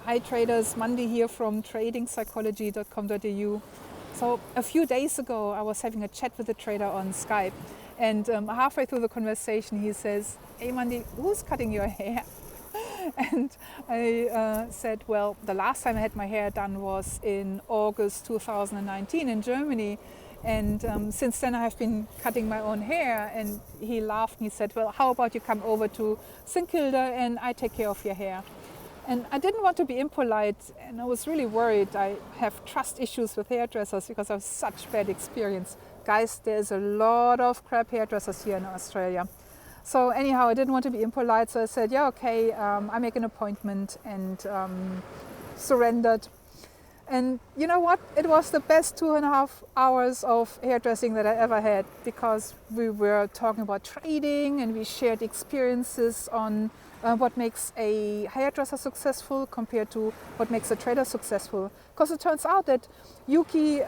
Hi traders, Mandy here from tradingpsychology.com.au. So a few days ago I was having a chat with a trader on Skype, and halfway through the conversation he says, "Hey Mandy, who's cutting your hair?" And I said, well, the last time I had my hair done was in August 2019 in Germany. And since then I have been cutting my own hair. And he laughed and he said, well, how about you come over to St. Kilda and I take care of your hair. And I didn't want to be impolite, and I was really worried. I have trust issues with hairdressers because I have such bad experience. Guys, there's a lot of crap hairdressers here in Australia. So anyhow, I didn't want to be impolite, so I said, yeah, okay, I make an appointment, and surrendered. And you know what? It was the best 2.5 hours of hairdressing that I ever had, because we were talking about trading and we shared experiences on what makes a hairdresser successful compared to what makes a trader successful. Because it turns out that Yuki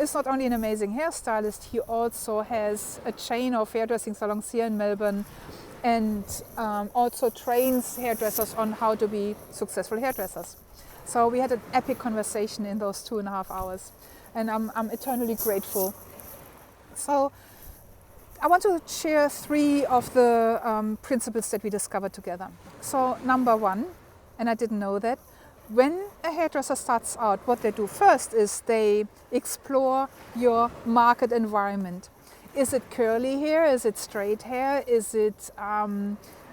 is not only an amazing hairstylist, he also has a chain of hairdressing salons here in Melbourne, and also trains hairdressers on how to be successful hairdressers. So we had an epic conversation in those 2.5 hours, and I'm eternally grateful. So I want to share 3 of the principles that we discovered together. So number 1, and I didn't know that, when a hairdresser starts out, what they do first is they explore your market environment. Is it curly hair? Is it straight hair? Is it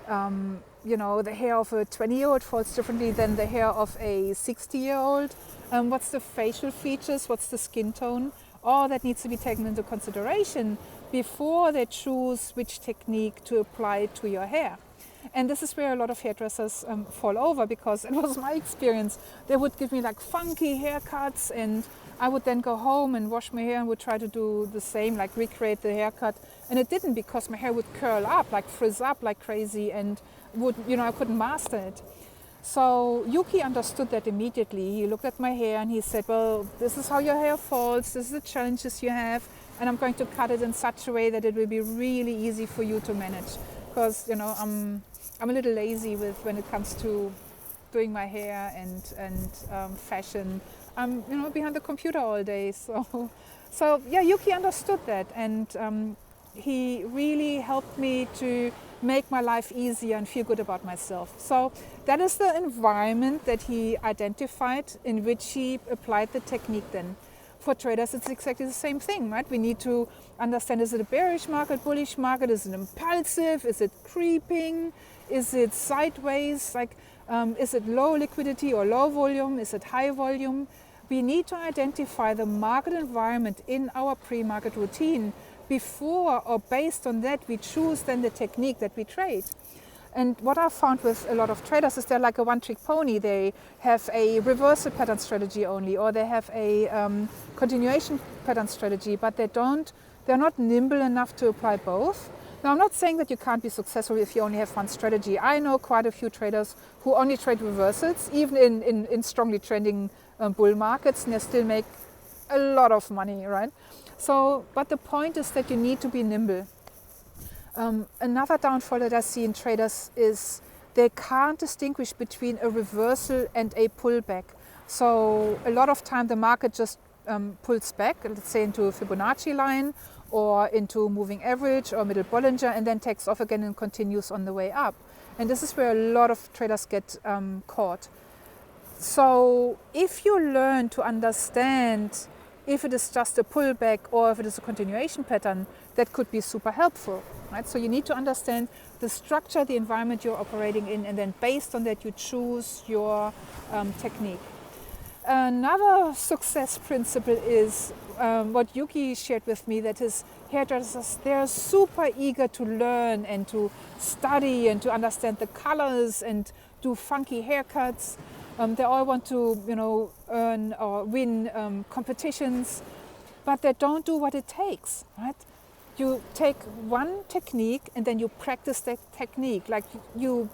the hair of a 20-year-old falls differently than the hair of a 60-year-old? What's the facial features? What's the skin tone? All that needs to be taken into consideration before they choose which technique to apply to your hair. And this is where a lot of hairdressers fall over, because it was my experience. They would give me like funky haircuts, and I would then go home and wash my hair and would try to do the same, like recreate the haircut. And it didn't, because my hair would curl up, like frizz up like crazy, and I couldn't master it. So Yuki understood that immediately. He looked at my hair and he said, well, this is how your hair falls, this is the challenges you have, and I'm going to cut it in such a way that it will be really easy for you to manage. Because I'm a little lazy when it comes to doing my hair and fashion. I'm behind the computer all day. So yeah, Yuki understood that, and he really helped me to make my life easier and feel good about myself. So that is the environment that he identified in which he applied the technique then. For traders, it's exactly the same thing, right? We need to understand, is it a bearish market, bullish market? Is it impulsive? Is it creeping? Is it sideways? Is it low liquidity or low volume? Is it high volume? We need to identify the market environment in our pre-market routine before, or based on that, we choose then the technique that we trade. And what I've found with a lot of traders is they're like a one-trick pony. They have a reversal pattern strategy only, or they have a continuation pattern strategy, but they're not nimble enough to apply both. Now, I'm not saying that you can't be successful if you only have one strategy. I know quite a few traders who only trade reversals, even in strongly trending bull markets, and they still make a lot of money, right? So, but the point is that you need to be nimble. Another downfall that I see in traders is they can't distinguish between a reversal and a pullback. So a lot of time the market just pulls back, let's say into a Fibonacci line or into moving average or middle Bollinger, and then takes off again and continues on the way up. And this is where a lot of traders get caught. So if you learn to understand if it is just a pullback or if it is a continuation pattern, that could be super helpful, right? So you need to understand the structure, the environment you're operating in, and then based on that you choose your technique. Another success principle is what Yuki shared with me, that is hairdressers, they're super eager to learn and to study and to understand the colors and do funky haircuts. They all want to, earn or win competitions, but they don't do what it takes, right? You take one technique and then you practice that technique. Like you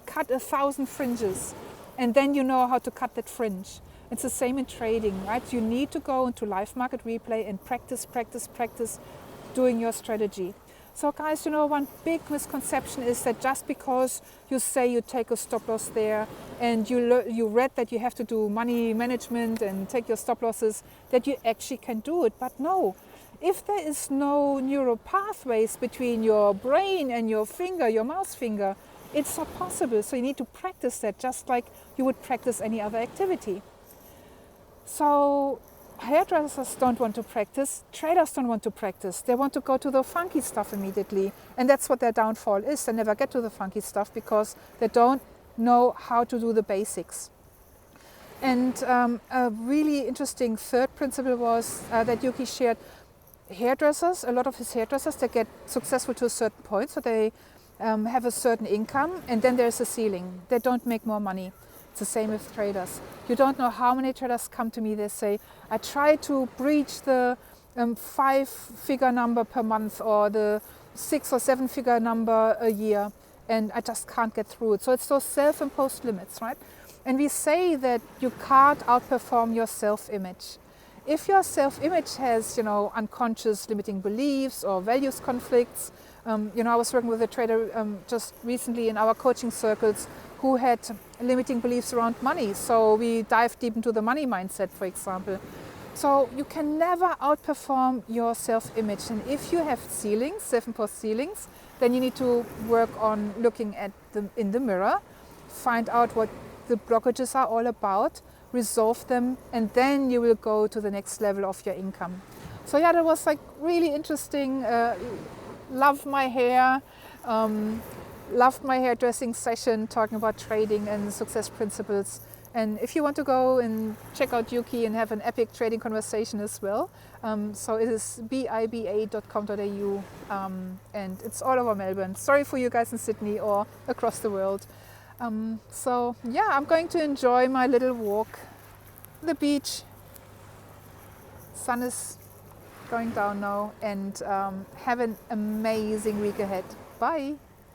cut 1,000 fringes and then you know how to cut that fringe. It's the same in trading, right? You need to go into live market replay and practice doing your strategy. So guys, one big misconception is that just because you say you take a stop loss there and you read that you have to do money management and take your stop losses, that you actually can do it. But no, if there is no neural pathways between your brain and your finger, your mouse finger, it's not possible. So you need to practice that just like you would practice any other activity. So hairdressers don't want to practice, traders don't want to practice. They want to go to the funky stuff immediately. And that's what their downfall is. They never get to the funky stuff because they don't know how to do the basics. And a really interesting third principle was that Yuki shared. Hairdressers, a lot of his hairdressers, they get successful to a certain point. So they have a certain income and then there's a ceiling. They don't make more money. It's the same with traders. You don't know how many traders come to me, they say, I try to breach the 5-figure number per month or the 6 or 7-figure number a year, and I just can't get through it. So it's those self-imposed limits, right? And we say that you can't outperform your self-image. If your self-image has, unconscious limiting beliefs or values conflicts, I was working with a trader just recently in our coaching circles who had limiting beliefs around money. So we dive deep into the money mindset, for example. So you can never outperform your self-image. And if you have ceilings, self-imposed ceilings, then you need to work on looking at them in the mirror, find out what the blockages are all about, resolve them, and then you will go to the next level of your income. So yeah, that was like really interesting. Love my hair. Loved my hairdressing session talking about trading and success principles. And if you want to go and check out Yuki and have an epic trading conversation as well, so it is biba.com.au and it's all over Melbourne. Sorry for you guys in Sydney or across the world. So yeah, I'm going to enjoy my little walk, the beach. Sun is going down now, and have an amazing week ahead. Bye.